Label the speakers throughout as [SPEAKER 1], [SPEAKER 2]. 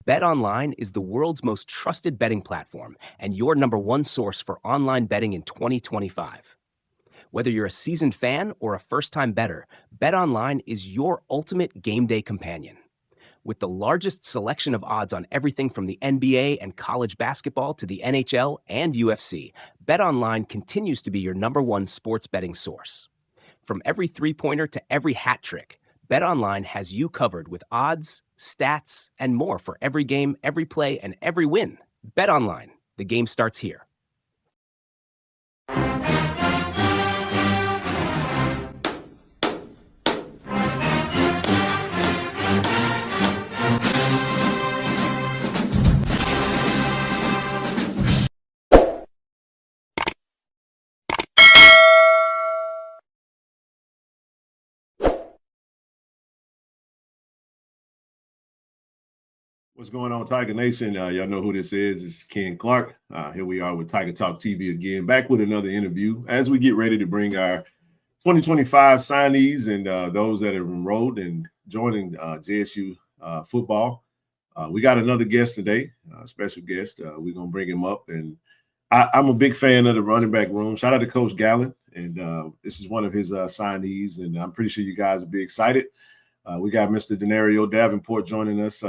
[SPEAKER 1] BetOnline is the world's most trusted betting platform and your number one source for online betting in 2025. Whether you're a seasoned fan or a first-time bettor, BetOnline is your ultimate game day companion. With the largest selection of odds on everything from the NBA and college basketball to the NHL and UFC, BetOnline continues to be your number one sports betting source. From every three-pointer to every hat trick, BetOnline has you covered with odds, stats, and more for every game, every play, and every win. BetOnline, the game starts here.
[SPEAKER 2] What's going on, Tiger Nation? Y'all know who this is. It's Ken Clark. Here we are with Tiger Talk TV again, back with another interview as we get ready to bring our 2025 signees and those that have enrolled and joining JSU football. We got another guest today, a special guest. We're going to bring him up. And I'm a big fan of the running back room. Shout out to Coach Gallen. And this is one of his signees. And I'm pretty sure you guys will be excited. We got Mr. Donerio Davenport joining us.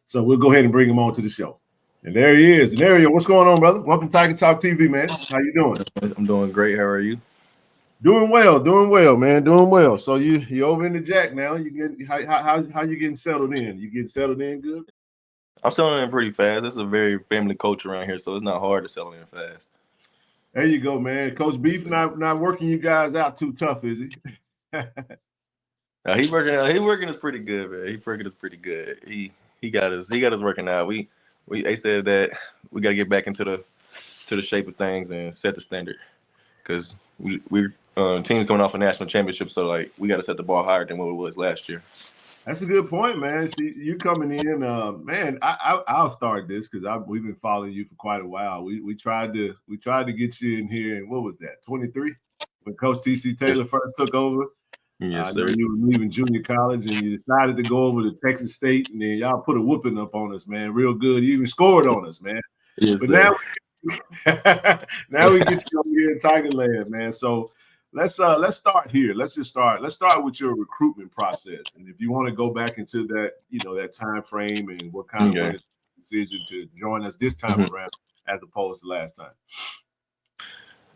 [SPEAKER 2] So we'll go ahead and bring him on to the show. And there he is. Donerio, what's going on, brother? Welcome to Tiger Talk TV, man. How you doing?
[SPEAKER 3] I'm doing great. How are you?
[SPEAKER 2] Doing well, man. Doing well. So you over in the Jack now. You get how you getting settled in? You getting settled in good?
[SPEAKER 3] I'm settling in pretty fast. This is a very family culture around here, so it's not hard to settle in fast.
[SPEAKER 2] There you go, man. Coach Beef not working you guys out too tough, is he?
[SPEAKER 3] He working us pretty good, man. He working us pretty good. He got us working out. They said that we got to get back into the shape of things and set the standard, because we're teams coming off a national championship, so like we got to set the bar higher than what it was last year.
[SPEAKER 2] That's a good point, man. See, you coming in, man. I'll start this because we've been following you for quite a while. We tried to get you in here, and what was that? 23 when Coach TC Taylor first took over.
[SPEAKER 3] Yes, sir.
[SPEAKER 2] You were leaving junior college, and you decided to go over to Texas State, and then y'all put a whooping up on us, man, real good. You even scored on us, man.
[SPEAKER 3] Yes,
[SPEAKER 2] but
[SPEAKER 3] sir.
[SPEAKER 2] now we get you over here in Tigerland, man. So let's start here. Let's start with your recruitment process, and if you want to go back into that, that time frame and what kind of went the decision to join us this time around as opposed to last time.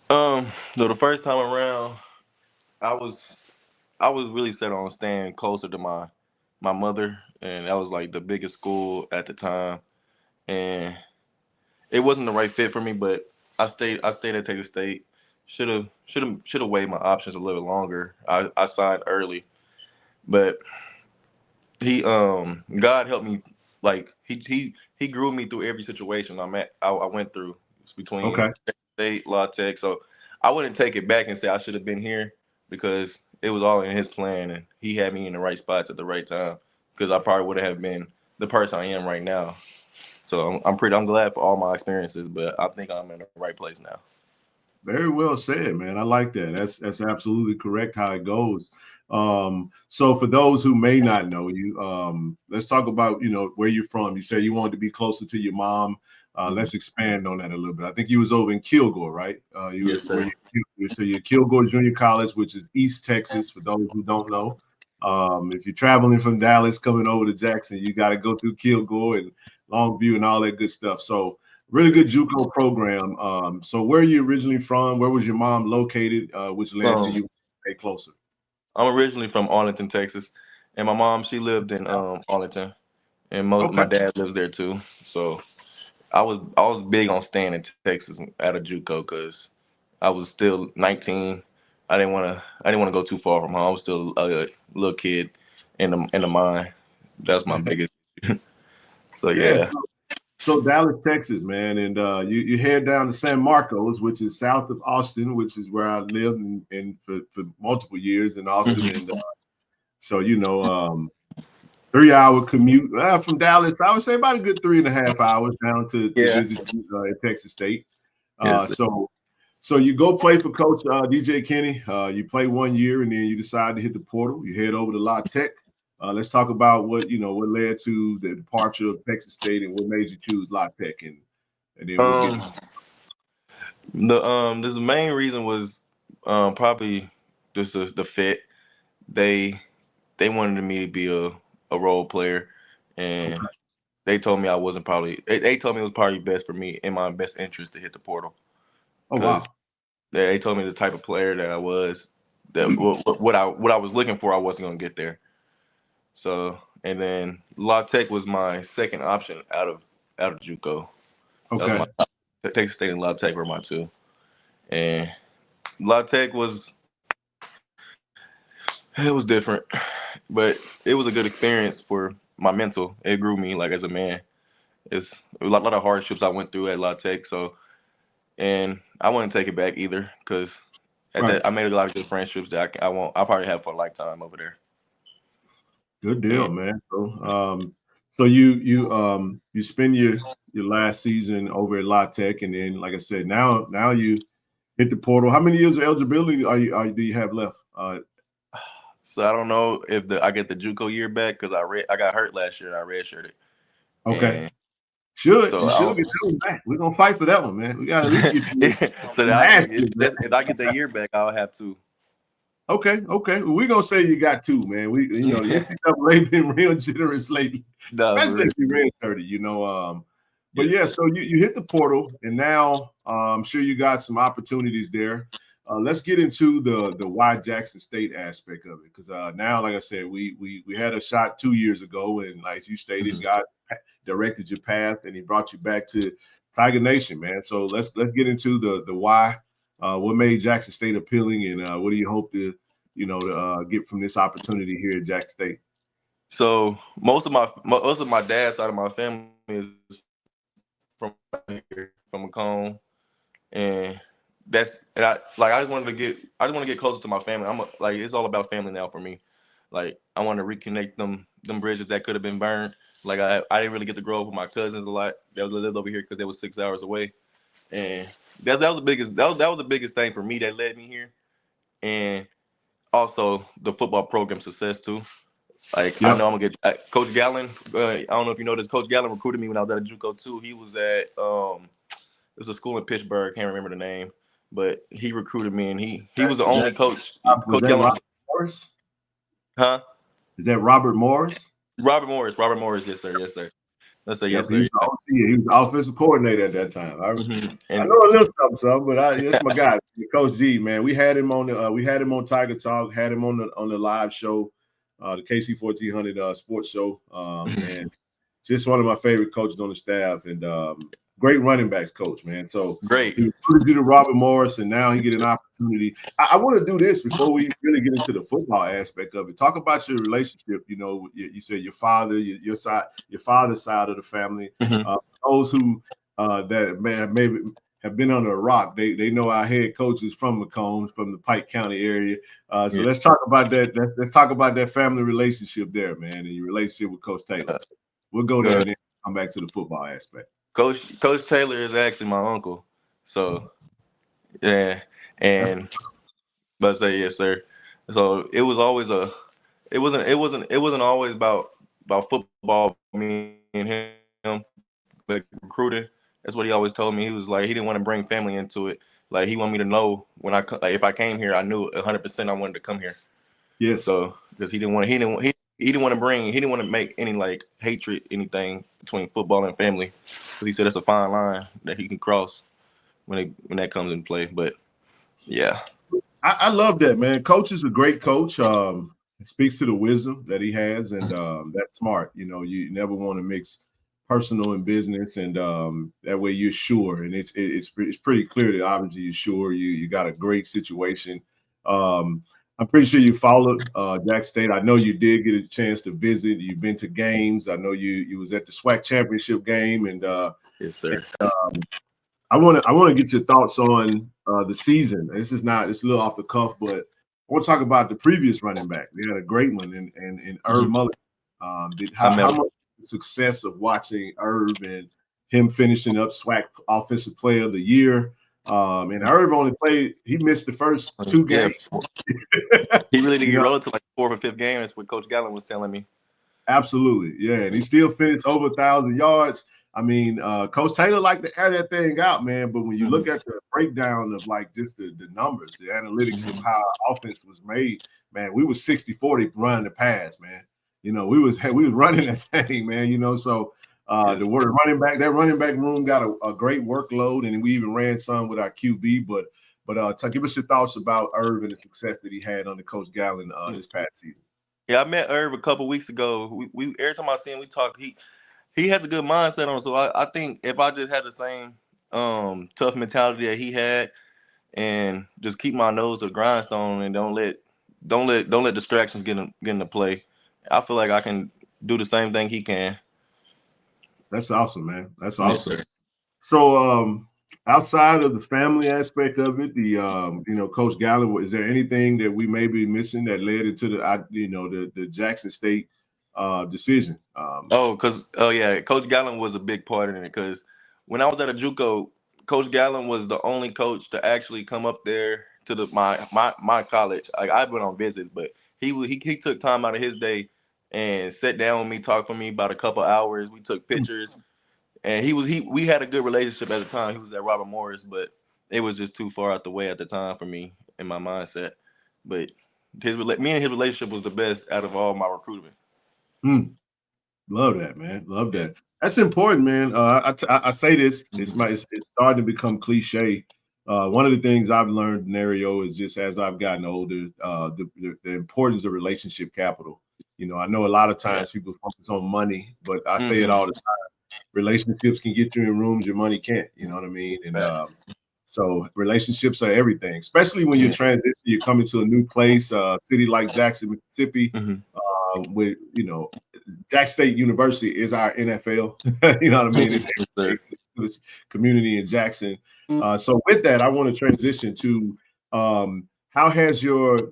[SPEAKER 3] So the first time around, I was really set on staying closer to my mother, and that was like the biggest school at the time, and it wasn't the right fit for me. But I stayed at Texas State. Should have weighed my options a little longer. I signed early, but God helped me. Like he grew me through every situation I went through between Texas State, La Tech. So I wouldn't take it back and say I should have been here, because it was all in his plan, and he had me in the right spots at the right time, because I probably wouldn't have been the person I am right now. So I'm glad for all my experiences, but I think I'm in the right place now.
[SPEAKER 2] Very well said, man. I like that. That's absolutely correct how it goes. So for those who may not know you, let's talk about, where you're from. You said you wanted to be closer to your mom. Let's expand on that a little bit. I think you was over in Kilgore, right?
[SPEAKER 3] Yes, sir.
[SPEAKER 2] So you're Kilgore Junior College, which is East Texas, for those who don't know. If you're traveling from Dallas coming over to Jackson, you got to go through Kilgore and Longview and all that good stuff. So really good JUCO program. So where are you originally from? Where was your mom located, which led to you stay closer?
[SPEAKER 3] I'm originally from Arlington, Texas, and my mom, she lived in Arlington, and my dad lives there too. So I was big on staying in Texas at a JUCO, because I was still 19. I didn't want to go too far from home. I was still a little kid in the mind. That's my biggest. So yeah.
[SPEAKER 2] So Dallas, Texas, man, and you head down to San Marcos, which is south of Austin, which is where I lived in for multiple years in Austin, and so 3-hour commute from Dallas. I would say about a good 3.5 hours down to visit at Texas State. So you go play for Coach DJ Kenny. You play 1 year, and then you decide to hit the portal. You head over to La Tech. Let's talk about what led to the departure of Texas State and what made you choose La Tech, and then we'll get.
[SPEAKER 3] The main reason was probably just the fit. They wanted me to be a role player, and
[SPEAKER 2] Okay.
[SPEAKER 3] they told me I wasn't probably. They told me it was probably best for me in my best interest to hit the portal
[SPEAKER 2] Oh
[SPEAKER 3] because
[SPEAKER 2] wow.
[SPEAKER 3] they told me the type of player that I was, that what I was looking for, I wasn't gonna get there. So and then La Tech was my second option out of JUCO. That was
[SPEAKER 2] Okay.
[SPEAKER 3] my Texas State and La Tech were my two, and La Tech it was different, but it was a good experience for my mental. It grew me like as a man. It's a lot of hardships I went through at La Tech, so and I wouldn't take it back either because at
[SPEAKER 2] Right.
[SPEAKER 3] that I made a lot of good friendships that I'll probably have for a lifetime over there.
[SPEAKER 2] Good deal,
[SPEAKER 3] And
[SPEAKER 2] man. So you spend your last season over at La Tech, and then like I said, now you hit the portal. How many years of eligibility do you have left?
[SPEAKER 3] so I don't know if I get the JUCO year back because I got hurt last year and I redshirted,
[SPEAKER 2] Okay.
[SPEAKER 3] and
[SPEAKER 2] You
[SPEAKER 3] so I
[SPEAKER 2] should
[SPEAKER 3] don't.
[SPEAKER 2] get that one back. We're gonna fight for that one, man. We gotta at least get you
[SPEAKER 3] So
[SPEAKER 2] your last year back.
[SPEAKER 3] if I get the year back, I'll have to.
[SPEAKER 2] Okay. Well, we're gonna say you got two, man. The NCAA been real generous lately,
[SPEAKER 3] No, for
[SPEAKER 2] especially
[SPEAKER 3] real.
[SPEAKER 2] if you ran 30, But
[SPEAKER 3] Yes,
[SPEAKER 2] yeah,
[SPEAKER 3] sir.
[SPEAKER 2] so you hit the portal, and now I'm sure you got some opportunities there. Let's get into the why Jackson State aspect of it, because now, like I said, we had a shot 2 years ago, and like you stated,
[SPEAKER 3] Mhm.
[SPEAKER 2] God directed your path, and He brought you back to Tiger Nation, man. So let's get into the why. What made Jackson State appealing, and what do you hope to get from this opportunity here at Jackson State?
[SPEAKER 3] So most of my dad's side of my family is from here, from Macomb, and I just want to get closer to my family. Like it's all about family now for me. Like I want to reconnect them bridges that could have been burned. Like I didn't really get to grow up with my cousins a lot. They lived over here because they was 6 hours away, and that was the biggest that was the biggest thing for me that led me here, and also the football program success too. Like I
[SPEAKER 2] Yep.
[SPEAKER 3] know I'm gonna get Coach Gallen. I don't know if you know this. Coach Gallen recruited me when I was at JUCO too. He was at it was a school in Pittsburgh. Can't remember the name, but he recruited me, and he was the
[SPEAKER 2] Was
[SPEAKER 3] only
[SPEAKER 2] that
[SPEAKER 3] coach.
[SPEAKER 2] was
[SPEAKER 3] Coach
[SPEAKER 2] that
[SPEAKER 3] Gallen,
[SPEAKER 2] Robert Morris?
[SPEAKER 3] huh?
[SPEAKER 2] Is that Robert Morris?
[SPEAKER 3] Robert Morris. Robert Morris. Yes, sir. Yes, sir. Let's say
[SPEAKER 2] Yep,
[SPEAKER 3] yes,
[SPEAKER 2] he
[SPEAKER 3] sir.
[SPEAKER 2] was the
[SPEAKER 3] Yeah.
[SPEAKER 2] OC. He was the offensive coordinator at that time. I
[SPEAKER 3] And
[SPEAKER 2] know a little something, but that's my guy, Coach G. Man, we had him on Tiger Talk, had him on the live show, the KC 1400 sports show, and just one of my favorite coaches on the staff, and great running backs coach, man. So
[SPEAKER 3] great.
[SPEAKER 2] he recruited you to Robert Morris, and now he get an opportunity. I want to do this before we really get into the football aspect of it. Talk about your relationship. You said your father, your side, your father's side of the family.
[SPEAKER 3] Mhm.
[SPEAKER 2] Those who that maybe have been under a rock, they know our head coach is from Macomb, from the Pike County area. So
[SPEAKER 3] Yeah.
[SPEAKER 2] let's talk about that. Let's talk about that family relationship there, man, and your relationship with Coach Taylor. We'll go there
[SPEAKER 3] Uh,
[SPEAKER 2] and then come back to the football aspect.
[SPEAKER 3] Coach Taylor is actually my uncle. So yeah,
[SPEAKER 2] That's
[SPEAKER 3] and but say yes, sir. So it was always it wasn't always about football. Me and him, but recruiting. That's what he always told me. He was like he didn't want to bring family into it. Like he wanted me to know when like if I came here, I knew 100% I wanted to come here.
[SPEAKER 2] yes.
[SPEAKER 3] So because he didn't want to make any like hatred anything between football and family. Because he said it's a fine line that he can cross when that comes into play. But yeah.
[SPEAKER 2] I love that, man. Coach is a great coach. Speaks to the wisdom that he has, and that's smart. You never want to mix personal and business, and that way you're sure. And it's pretty clear that obviously you're sure. You got a great situation. I'm pretty sure you followed Jack State. I know you did get a chance to visit. You've been to games. I know you was at the SWAC championship game, and
[SPEAKER 3] Yes, sir.
[SPEAKER 2] I want to get your thoughts on the season. It's a little off the cuff, but I want to talk about the previous running back. We had a great one in Herb
[SPEAKER 3] Mhm.
[SPEAKER 2] Mullen.
[SPEAKER 3] I
[SPEAKER 2] How
[SPEAKER 3] met him.
[SPEAKER 2] much success of watching Herb and him finishing up SWAC Offensive Player of the Year? And Herb only played. He missed the first 2
[SPEAKER 3] Yeah,
[SPEAKER 2] games.
[SPEAKER 3] he really didn't
[SPEAKER 2] You
[SPEAKER 3] get
[SPEAKER 2] know,
[SPEAKER 3] rolling to like 4th or 5th game. That's what Coach Gallen was telling me.
[SPEAKER 2] absolutely, yeah. And he still finished over 1,000 yards. I mean, Coach Taylor liked to air that thing out, man. But when you look at the breakdown of like just the numbers, the analytics of how our offense was made, man, we was 60-40 run the pass, man. You know, we was running that thing, man. You know, so the running back room got a great workload, and we even ran some with our QB. But give us your thoughts about Irv and the success that he had under Coach Gallen this past season.
[SPEAKER 3] Yeah, I met Irv a couple weeks ago. We every time I see him, we talk. He has a good mindset on him. So I think if I just had the same tough mentality that he had, and just keep my nose to the grindstone and don't let distractions get into play, I feel like I can do the same thing he can.
[SPEAKER 2] That's awesome, man. That's
[SPEAKER 3] Yes,
[SPEAKER 2] awesome.
[SPEAKER 3] sir.
[SPEAKER 2] So, outside of the family aspect of it, Coach Gallen, is there anything that we may be missing that led into the Jackson State decision?
[SPEAKER 3] Oh yeah, Coach Gallen was a big part in it because when I was at a JUCO, Coach Gallen was the only coach to actually come up there to my college. Like I've been on visits, but he took time out of his day and sat down with me, talked for me about a couple hours. We took pictures, and we had a good relationship at the time. He was at Robert Morris, but it was just too far out the way at the time for me in my mindset. But me and his relationship was the best out of all my recruiting.
[SPEAKER 2] Mm, love that, man. Love that. That's important, man. I say this. It's starting to become cliche. One of the things I've learned, Donerio, is just as I've gotten older, the importance of relationship capital. You know, I know a lot of times people focus on money, but I say it all the time. Relationships can get you in rooms your money can't. You know what I mean? And so relationships are everything, especially when you're transitioning, you're coming to a new place, city like Jackson, Mississippi, with Jack State University is our NFL. You know what I mean? It's this community in Jackson. So with that, I want to transition to how has your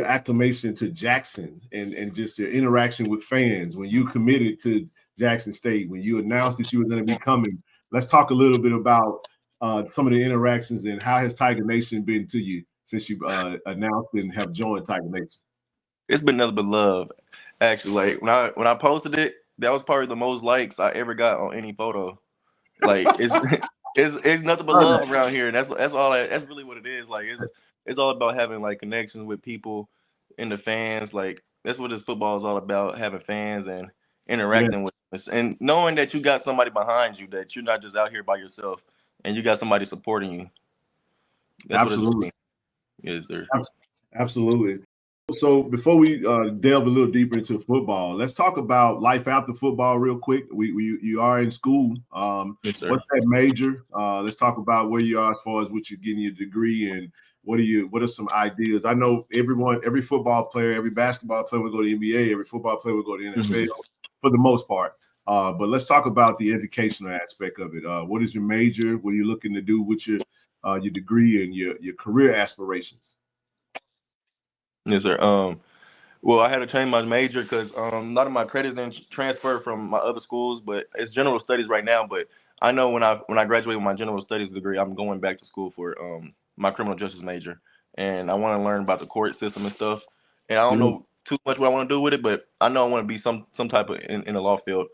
[SPEAKER 2] acclimation to Jackson and just your interaction with fans when you committed to Jackson State, when you announced that you were going to be coming. Let's talk a little bit about some of the interactions and how has Tiger Nation been to you since you announced and have joined Tiger Nation?
[SPEAKER 3] It's been nothing but love. Actually, like when I posted it, that was probably the most likes I ever got on any photo. Like it's it's nothing but love around here, and that's really what it is. Like it's all about having like connections with people and the fans. Like that's what this football is all about: having fans and
[SPEAKER 2] Yeah,
[SPEAKER 3] interacting with us, and knowing that you got somebody behind you, that you're not just out here by yourself, and you got somebody supporting you. That's what it's
[SPEAKER 2] absolutely.
[SPEAKER 3] really is there.
[SPEAKER 2] Absolutely. So before we delve a little deeper into football, let's talk about life after football real quick. You are in school.
[SPEAKER 3] Yes, sir.
[SPEAKER 2] What's that major? Let's talk about where you are as far as what you're getting your degree and what are some ideas? I know every football player, every basketball player will go to NBA, every football player will go to NFL for the most part. But let's talk about the educational aspect of it. What is your major? What are you looking to do with your degree and your career aspirations?
[SPEAKER 3] Yes, sir. Well, I had to change my major because a lot of my credits didn't transfer from my other schools, but it's general studies right now. But I know when I graduate with my general studies degree, I'm going back to school for my criminal justice major, and I want to learn about the court system and stuff. And I don't know too much what I want to do with it, but I know I want to be some type of in the law field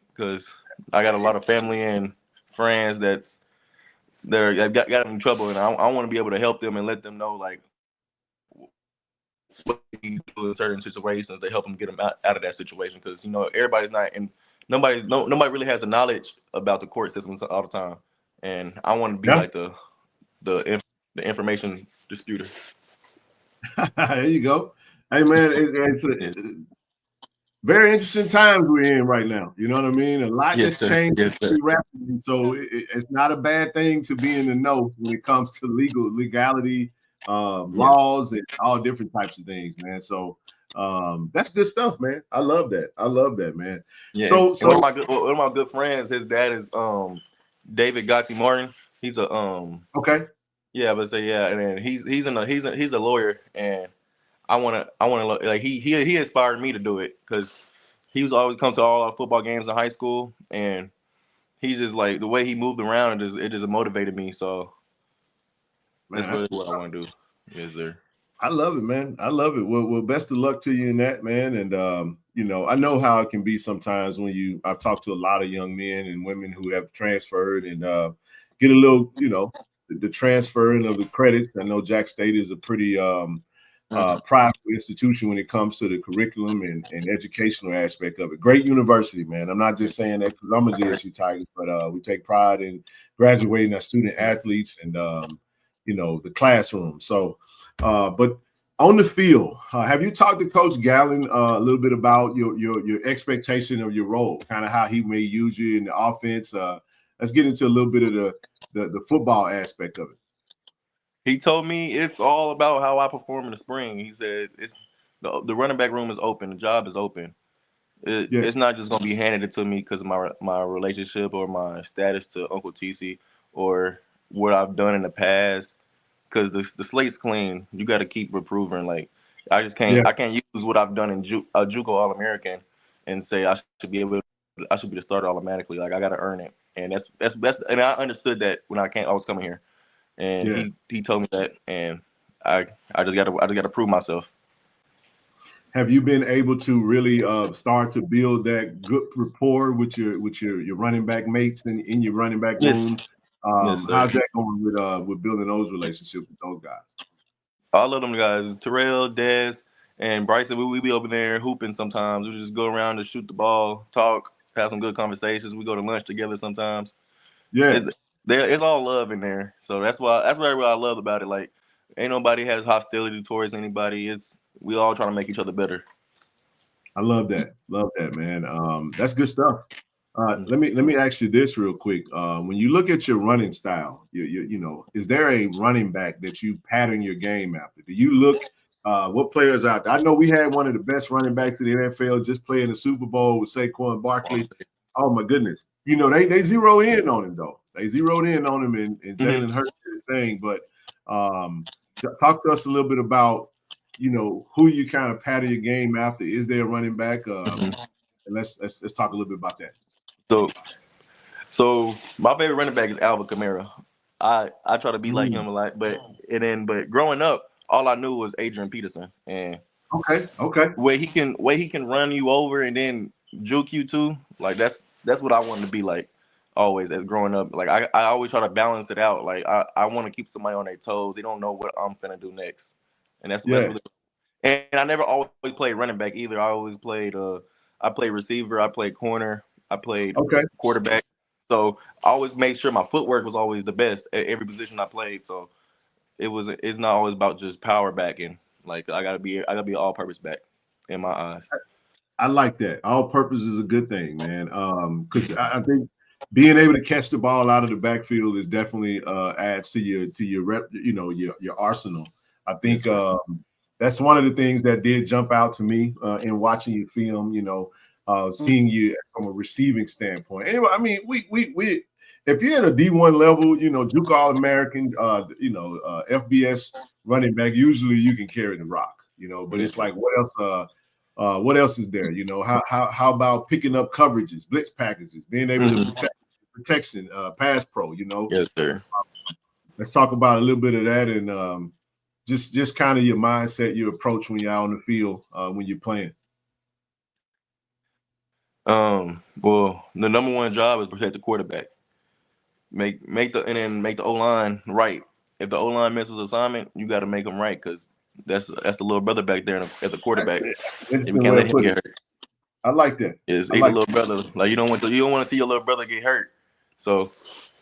[SPEAKER 3] because I got a lot of family and friends that got in trouble, and I want to be able to help them and let them know like what you do in certain situations to help them get them out of that situation, because everybody's not and nobody really has the knowledge about the court system all the time, and I want to be
[SPEAKER 2] Yeah.
[SPEAKER 3] like the information disputer.
[SPEAKER 2] There you go. Hey man, it's
[SPEAKER 3] Yes,
[SPEAKER 2] very interesting times we're in right now. You know what I mean? A lot
[SPEAKER 3] yes,
[SPEAKER 2] that's
[SPEAKER 3] sir.
[SPEAKER 2] changed
[SPEAKER 3] Yes, sir.
[SPEAKER 2] pretty rapidly. So it's not a bad thing to be in the know when it comes to legality,
[SPEAKER 3] Yes.
[SPEAKER 2] laws, and all different types of things, man. So that's good stuff, man. I love that. I love that, man.
[SPEAKER 3] Yeah, and,
[SPEAKER 2] So
[SPEAKER 3] and one of my good friends, his dad is David Gotti Martin. He's a
[SPEAKER 2] okay.
[SPEAKER 3] yeah, but say yeah, and then he's a lawyer, and I want to like he inspired me to do it because he was always come to all our football games in high school, and He's just like the way he moved around. It just motivated me. So
[SPEAKER 2] Man,
[SPEAKER 3] that's
[SPEAKER 2] that's
[SPEAKER 3] really what I want to do. Yes, sir.
[SPEAKER 2] I love it, man. I love it. Well, best of luck to you in that, man. And I know how it can be sometimes when I've talked to a lot of young men and women who have transferred and get a little, the transferring of the credits. I know Jack State is a pretty prideful institution when it comes to the curriculum and educational aspect of it. Great university, man. I'm not just saying that because I'm a ZSU Tiger, but we take pride in graduating our student athletes and the classroom. So. But on the field, have you talked to Coach Gallen a little bit about your expectation of your role, kind of how he may use you in the offense? Let's get into a little bit of the football aspect of it.
[SPEAKER 3] He told me it's all about how I perform in the spring. He said it's the running back room is open, the job is open. It's
[SPEAKER 2] Yes.
[SPEAKER 3] not just gonna be handed to me because of my relationship or my status to Uncle TC or what I've done in the past. Because the slate's clean, you got to keep improving. Like
[SPEAKER 2] Yeah.
[SPEAKER 3] I can't use what I've done in JUCO All American and say I should be the starter automatically. Like I got to earn it, and that's and I understood that when I was coming here, and
[SPEAKER 2] Yeah.
[SPEAKER 3] he told me that, and I just got to prove myself.
[SPEAKER 2] Have you been able to really start to build that good rapport with your running back mates in your running back
[SPEAKER 3] Yes,
[SPEAKER 2] room?
[SPEAKER 3] yes, sir.
[SPEAKER 2] How's that going with building those relationships with those guys?
[SPEAKER 3] All of them guys, Terrell, Des, and Bryson, we be over there hooping sometimes. We just go around and shoot the ball, talk, have some good conversations. We go to lunch together sometimes.
[SPEAKER 2] Yeah.
[SPEAKER 3] It, it's all love in there. So that's what I love about it. Like, ain't nobody has hostility towards anybody. It's we all trying to make each other better.
[SPEAKER 2] I love that. Love that, man. That's good stuff.
[SPEAKER 3] Mhm.
[SPEAKER 2] Let me ask you this real quick. When you look at your running style, is there a running back that you pattern your game after? Do you look what players out there? I know we had one of the best running backs in the NFL just playing the Super Bowl with Saquon Barkley. Oh my goodness. They zero in on him though. They zeroed in on him and
[SPEAKER 3] Mhm.
[SPEAKER 2] Jalen Hurts did his thing. But talk to us a little bit about who you kind of pattern your game after. Is there a running back?
[SPEAKER 3] Mhm.
[SPEAKER 2] And let's talk a little bit about that.
[SPEAKER 3] So so my favorite running back is Alvin Kamara. I try to be like
[SPEAKER 2] Mm.
[SPEAKER 3] him a lot, but growing up, all I knew was Adrian Peterson and
[SPEAKER 2] Okay.
[SPEAKER 3] way he can run you over and then juke you too. Like that's what I wanted to be like always as growing up. Like I always try to balance it out. Like I want to keep somebody on their toes. They don't know what I'm finna do next, and that's
[SPEAKER 2] Yeah.
[SPEAKER 3] really. And I never always played running back either. I played receiver. I played corner. I played
[SPEAKER 2] Okay.
[SPEAKER 3] quarterback. So I always made sure my footwork was always the best at every position I played. So it's not always about just power backing. Like I gotta be an all purpose back in my eyes.
[SPEAKER 2] I like that. All purpose is a good thing, man. Because I think being able to catch the ball out of the backfield is definitely adds to your rep, your arsenal. I think
[SPEAKER 3] Yes, sir.
[SPEAKER 2] that's one of the things that did jump out to me in watching you film. Seeing you from a receiving standpoint. Anyway, I mean, we if you're at a D1 level, Duke All American, FBS running back, usually you can carry the rock. But
[SPEAKER 3] Yes,
[SPEAKER 2] it's
[SPEAKER 3] sir.
[SPEAKER 2] like what else? What else is there? How about picking up coverages, blitz packages, being able to
[SPEAKER 3] Mhm.
[SPEAKER 2] protection, pass pro?
[SPEAKER 3] Yes, sir.
[SPEAKER 2] Let's talk about a little bit of that and just kind of your mindset, your approach when you're out on the field when you're playing.
[SPEAKER 3] Well, the number one job is protect the quarterback. Make the O line right. If the O line misses assignment, you got to make them right because that's the little brother back there at the
[SPEAKER 2] That's
[SPEAKER 3] quarterback,
[SPEAKER 2] an
[SPEAKER 3] and we
[SPEAKER 2] interesting
[SPEAKER 3] can't
[SPEAKER 2] way
[SPEAKER 3] let
[SPEAKER 2] of
[SPEAKER 3] him
[SPEAKER 2] putting
[SPEAKER 3] get
[SPEAKER 2] it.
[SPEAKER 3] hurt.
[SPEAKER 2] I like that.
[SPEAKER 3] Is
[SPEAKER 2] I
[SPEAKER 3] he's a
[SPEAKER 2] like
[SPEAKER 3] little brother. Like you don't want to see your little brother get hurt. So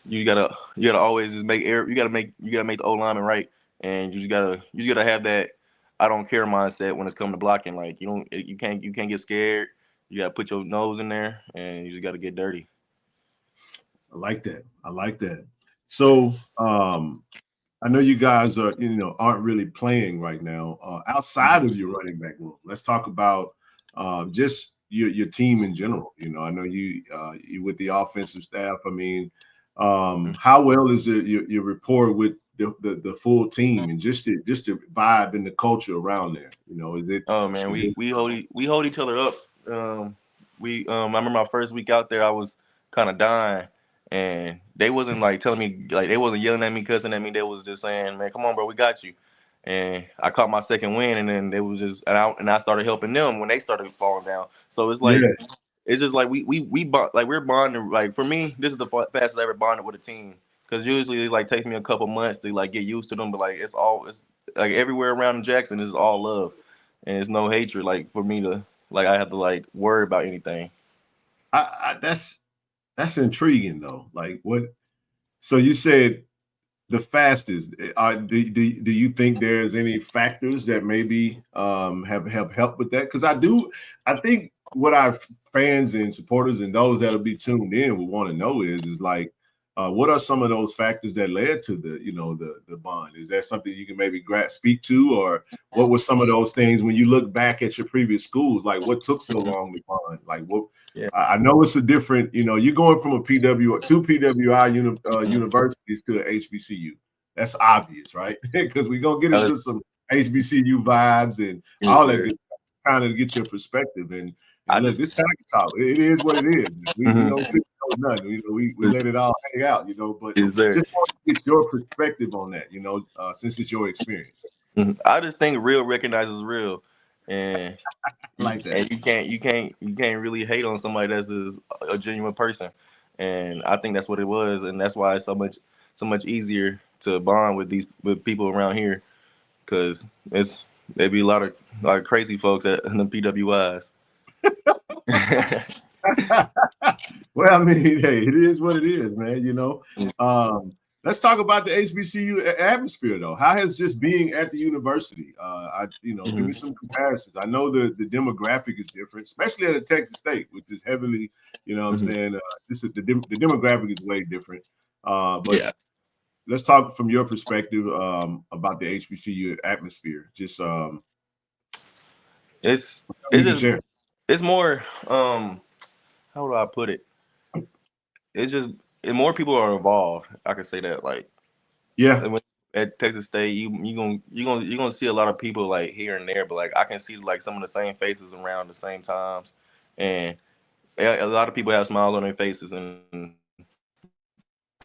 [SPEAKER 3] you gotta always just you gotta make the O lineman right, and you just gotta have that I don't care mindset when it's coming to blocking. Like you can't get scared. You gotta put your nose in there, and you just gotta get dirty.
[SPEAKER 2] I like that. I like that. So I know you guys aren't really playing right now. Outside of your running back room, let's talk about just your team in general. I know you with the offensive staff. I mean, how well is your rapport with the full team and just the vibe and the culture around there? Is it
[SPEAKER 3] Oh man,
[SPEAKER 2] is
[SPEAKER 3] we
[SPEAKER 2] it
[SPEAKER 3] we hold we hold each other up. I remember my first week out there, I was kind of dying, and they wasn't like telling me, like they wasn't yelling at me, cussing at me. They was just saying, "Man, come on, bro, we got you." And I caught my second win, and then they was just, and I started helping them when they started falling down. So it's like,
[SPEAKER 2] Yeah.
[SPEAKER 3] it's just like we bond, like we're bonding. Like for me, this is the fastest I ever bonded with a team. Because usually it like takes me a couple months to like get used to them, but like it's like everywhere around in Jackson is all love, and it's no hatred. Like for me to like I have to like worry about anything.
[SPEAKER 2] That's intriguing though. Like what? So you said the fastest. Do you think there's any factors that maybe have helped with that? Because I think what our fans and supporters and those that'll be tuned in will want to know is like what are some of those factors that led to the bond? Is that something you can maybe speak to, or what were some of those things when you look back at your previous schools? Like what took so long to bond? Like what?
[SPEAKER 3] Yeah.
[SPEAKER 2] I know it's a different, you're going from a two PWI universities to the HBCU. That's obvious, right? Because we're gonna get into some HBCU vibes and all that good stuff, kind of get your perspective. And look, this Tiger Talk, it is what it is. We don't think nothing. We let it all hang out, but
[SPEAKER 3] Yes,
[SPEAKER 2] just want to get your perspective on that, since it's your experience.
[SPEAKER 3] I just think real recognizes real, and
[SPEAKER 2] Like that.
[SPEAKER 3] and you can't really hate on somebody that's a genuine person, and I think that's what it was, and that's why it's so much easier to bond with people around here, because there be a lot of crazy folks in the PWIs.
[SPEAKER 2] Well, I mean, hey, it is what it is, man. Let's talk about the HBCU atmosphere, though. How has just being at the university? Give me some comparisons. I know the demographic is different, especially at a Texas State, which is heavily, what I'm saying. The demographic is way different. But
[SPEAKER 3] Yeah.
[SPEAKER 2] let's talk from your perspective about the HBCU atmosphere. Just
[SPEAKER 3] it's
[SPEAKER 2] you
[SPEAKER 3] it's
[SPEAKER 2] can
[SPEAKER 3] just
[SPEAKER 2] share.
[SPEAKER 3] it's more how do I put it? It's just more people are involved. I can say that, like,
[SPEAKER 2] Yeah.
[SPEAKER 3] at Texas State, you gonna see a lot of people like here and there, but like I can see like some of the same faces around the same times, and a lot of people have smiles on their faces, and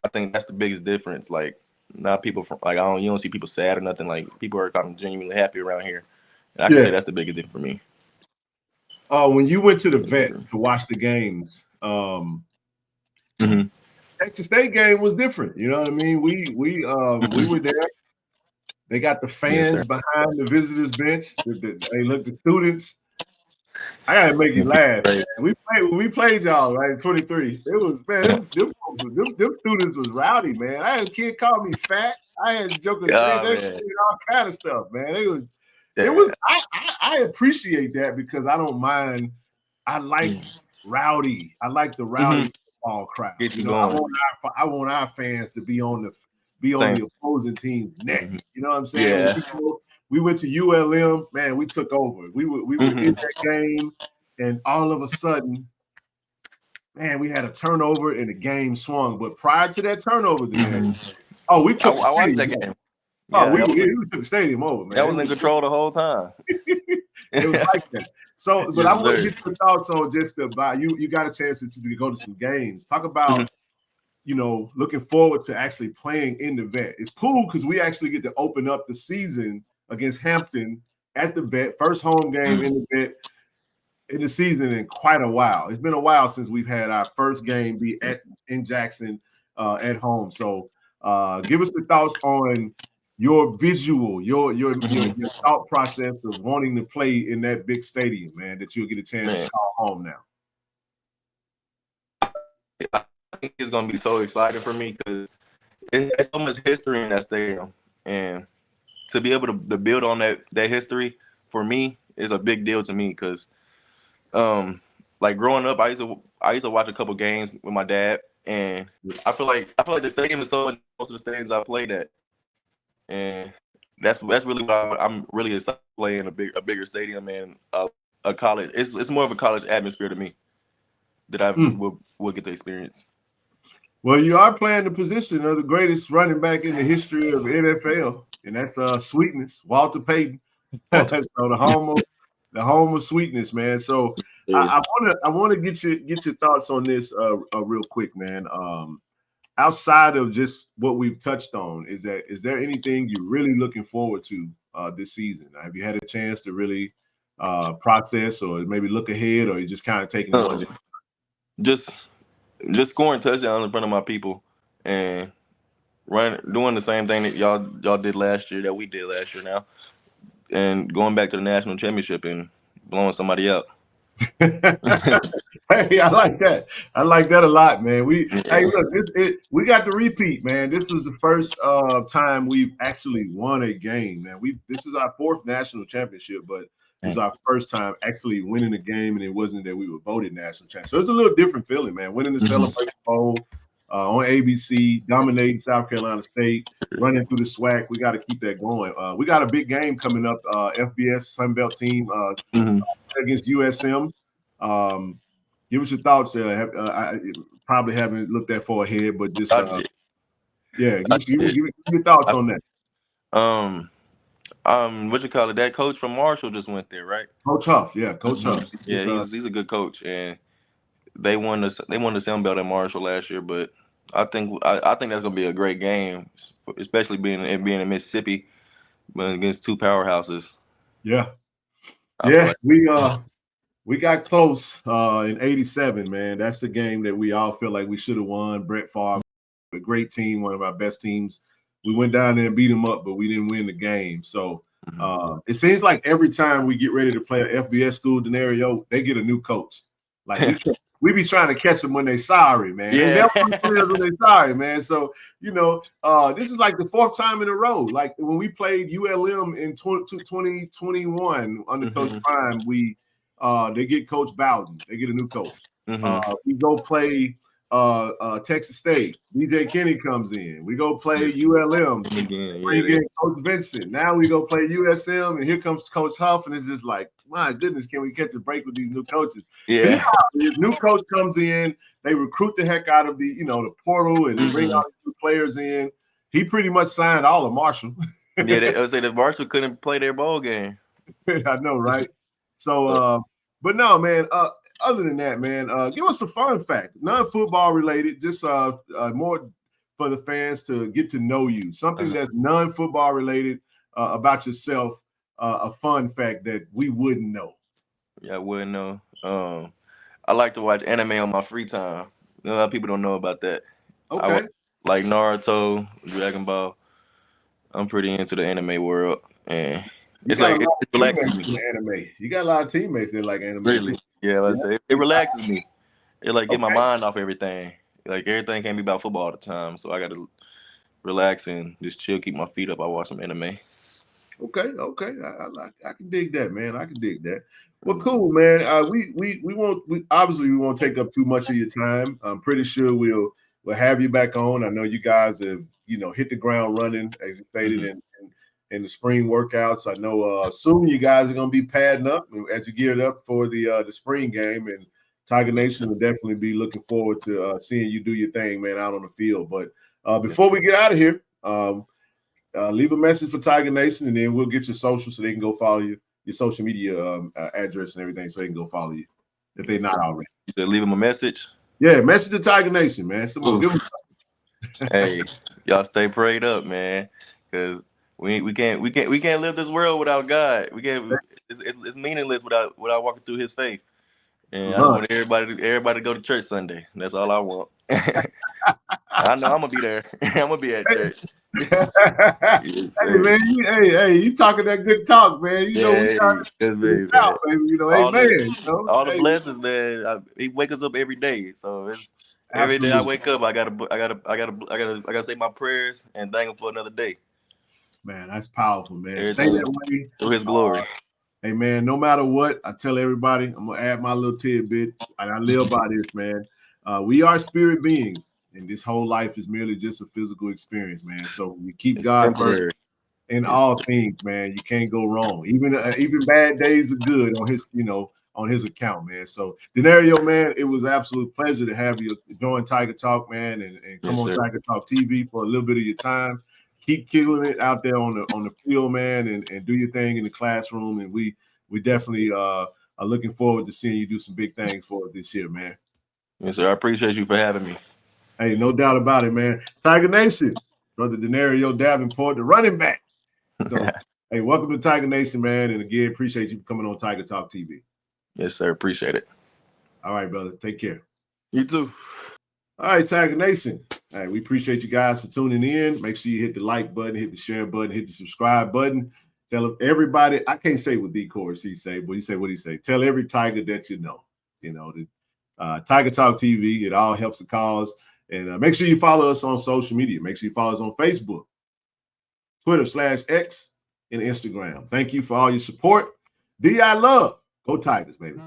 [SPEAKER 3] I think that's the biggest difference. Like, not people from like you don't see people sad or nothing. Like people are kind of genuinely happy around here, and I can say
[SPEAKER 2] Yeah.
[SPEAKER 3] that's the biggest difference for me.
[SPEAKER 2] When you went to the vet to watch the games, Texas State game was different. You know what I mean? We were there. They got the
[SPEAKER 3] Yes,
[SPEAKER 2] fans
[SPEAKER 3] sir.
[SPEAKER 2] behind the visitors bench. The students. I gotta make you laugh, man. We played y'all right in 23. It was, man, them students was rowdy, man. I had a kid call me fat. I had jokers, they
[SPEAKER 3] Oh,
[SPEAKER 2] did
[SPEAKER 3] man.
[SPEAKER 2] all kind of stuff, man. It
[SPEAKER 3] Yeah.
[SPEAKER 2] was I appreciate that because I don't mind. I like rowdy. I like the rowdy football crowd.
[SPEAKER 3] Get you
[SPEAKER 2] I
[SPEAKER 3] going.
[SPEAKER 2] want our fans to be on the
[SPEAKER 3] Same.
[SPEAKER 2] opposing team's neck. You know what I'm saying?
[SPEAKER 3] Yeah.
[SPEAKER 2] We went to ULM, man. We took over. We were in that game, and all of a sudden, man, we had a turnover and the game swung. But prior to that turnover, we took the
[SPEAKER 3] I watched
[SPEAKER 2] stadium
[SPEAKER 3] that
[SPEAKER 2] over.
[SPEAKER 3] game.
[SPEAKER 2] Oh,
[SPEAKER 3] Yeah,
[SPEAKER 2] we took the stadium over, man.
[SPEAKER 3] that was in control the whole time.
[SPEAKER 2] It was like that. So, but
[SPEAKER 3] Yes,
[SPEAKER 2] I want to
[SPEAKER 3] sir.
[SPEAKER 2] get your thoughts on just about you got a chance to go to some games. Talk about looking forward to actually playing in the vet. It's cool because we actually get to open up the season against Hampton at the vet. First home game in the vet in the season in quite a while. It's been a while since we've had our first game be in Jackson at home. So give us the thoughts on your visual, your thought process of wanting to play in that big stadium, man, that you'll get a chance to call home now.
[SPEAKER 3] I think it's gonna be so exciting for me because there's so much history in that stadium, and to be able to build on that history for me is a big deal to me because like growing up, I used to watch a couple games with my dad, and I feel like the stadium is so close to the stadiums I played at, and that's really what I'm really excited to play in a bigger stadium and a college. It's more of a college atmosphere to me that I will get to experience.
[SPEAKER 2] Well, you are playing the position of the greatest running back in the history of NFL, and that's Sweetness, Walter Payton. So the home of Sweetness, man. So I want to get your thoughts on this real quick, man. outside of just what we've touched on, is there anything you're really looking forward to this season? Have you had a chance to really process or maybe look ahead, or you just kind of taking it one day?
[SPEAKER 3] Just scoring touchdowns in front of my people and doing the same thing that y'all did last year, that we did last year now, and going back to the national championship and blowing somebody up.
[SPEAKER 2] Hey, I like that. I like that a lot, man.
[SPEAKER 3] Yeah.
[SPEAKER 2] Hey, look, we got the repeat, man. This was the first time we've actually won a game, man. This is our 4th national championship, but it's our first time actually winning a game, and it wasn't that we were voted national champion. So it's a little different feeling, man. Winning the Celebration Bowl on ABC, dominating South Carolina State, running through the SWAC. We got to keep that going. We got a big game coming up. FBS Sunbelt team against USM. Give us your thoughts. I probably haven't looked that far ahead, but just give me your thoughts on that.
[SPEAKER 3] What you call it? That coach from Marshall just went there, right?
[SPEAKER 2] Coach Huff, yeah, Coach Huff.
[SPEAKER 3] Yeah, he's a good coach, and they won the Sun Belt at Marshall last year. But I think that's gonna be a great game, especially being in Mississippi, but against 2 powerhouses.
[SPEAKER 2] Yeah, we got close in '87, man. That's the game that we all feel like we should have won. Brett Favre, a great team, one of our best teams. We went down there and beat them up, but we didn't win the game. So it seems like every time we get ready to play an FBS school, Donerio, they get a new coach. Like we be trying to catch them when they sorry, man.
[SPEAKER 3] Yeah.
[SPEAKER 2] They never want to play us when they sorry, man. So this is like the 4th time in a row. Like when we played ULM in 2021 under Coach Prime, they get Coach Bowden. They get a new coach. We go play Texas State. DJ Kenny comes in. We go play ULM. Bring in Coach Vincent. Now we go play USM, and here comes Coach Huff, and it's just like, my goodness, can we catch a break with these new coaches?
[SPEAKER 3] Yeah.
[SPEAKER 2] This new coach comes in, they recruit the heck out of the portal, and they bring all the new players in. He pretty much signed all of Marshall.
[SPEAKER 3] I would say that Marshall couldn't play their bowl game.
[SPEAKER 2] I know, right? So, but no, man. Other than that, man, give us a fun fact, non-football related, just more for the fans to get to know you. Something that's non-football related about yourself, a fun fact that we wouldn't know.
[SPEAKER 3] Yeah, I wouldn't know. I like to watch anime on my free time. A lot of people don't know about that.
[SPEAKER 2] Okay.
[SPEAKER 3] Like Naruto, Dragon Ball. I'm pretty into the anime world, and it's relaxes me.
[SPEAKER 2] Anime. You got a lot of teammates that like anime.
[SPEAKER 3] Really?
[SPEAKER 2] Too.
[SPEAKER 3] Yeah, let's say it relaxes me. It get my mind off everything. Like everything can't be about football all the time, so I got to relax and just chill, keep my feet up. I watch some anime.
[SPEAKER 2] Okay. I can dig that, man. I can dig that. Well, cool, man. We won't take up too much of your time. I'm pretty sure we'll have you back on. I know you guys have hit the ground running, as you stated in the spring workouts. I know soon you guys are going to be padding up as you geared up for the spring game, and Tiger Nation will definitely be looking forward to seeing you do your thing, man, out on the field. But before we get out of here, leave a message for Tiger Nation, and then we'll get your social so they can go follow you, your social media address and everything, so they can go follow you if they're not already.
[SPEAKER 3] You said leave them a message?
[SPEAKER 2] Yeah, message to Tiger Nation, man.
[SPEAKER 3] Hey, y'all stay prayed up, man, because we can't live this world without God. We can't. It's meaningless without walking through His faith. And I want everybody to go to church Sunday. That's all I want. I know I'm gonna be there. I'm gonna be at church.
[SPEAKER 2] Hey man, you talking that good talk, man. We out, baby. Amen.
[SPEAKER 3] All the blessings, man. He wake us up every day, so it's every day I wake up. I gotta say my prayers and thank Him for another day.
[SPEAKER 2] Man, that's powerful, man. Stay that way
[SPEAKER 3] through His glory.
[SPEAKER 2] Hey man, no matter what, I tell everybody, I'm gonna add my little tidbit, and I live by this, man. We are spirit beings, and this whole life is merely just a physical experience, man. So we keep God first in all things, man. You can't go wrong. Even bad days are good on His account, man. So Donerio, man, it was an absolute pleasure to have you join Tiger Talk, man, and come on Tiger Talk TV for a little bit of your time. Keep killing it out there on the field, man, and do your thing in the classroom. And we definitely are looking forward to seeing you do some big things for us this year, man.
[SPEAKER 3] Yes, sir. I appreciate you for having me.
[SPEAKER 2] Hey, no doubt about it, man. Tiger Nation, brother Donerio Davenport, the running back. So, hey, welcome to Tiger Nation, man. And again, appreciate you coming on Tiger Talk TV.
[SPEAKER 3] Yes, sir. Appreciate it.
[SPEAKER 2] All right, brother. Take care.
[SPEAKER 3] You too.
[SPEAKER 2] All right, Tiger Nation. All right, we appreciate you guys for tuning in. Make sure you hit the like button, hit the share button, hit the subscribe button. Tell everybody. I can't say what D Corsi say, but you say what he say. Tell every Tiger that you know. You know, Tiger Talk TV. It all helps the cause. And make sure you follow us on social media. Make sure you follow us on Facebook, Twitter/X, and Instagram. Thank you for all your support. D.I. love. Go Tigers, baby.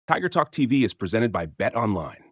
[SPEAKER 1] Tiger Talk TV is presented by Bet Online.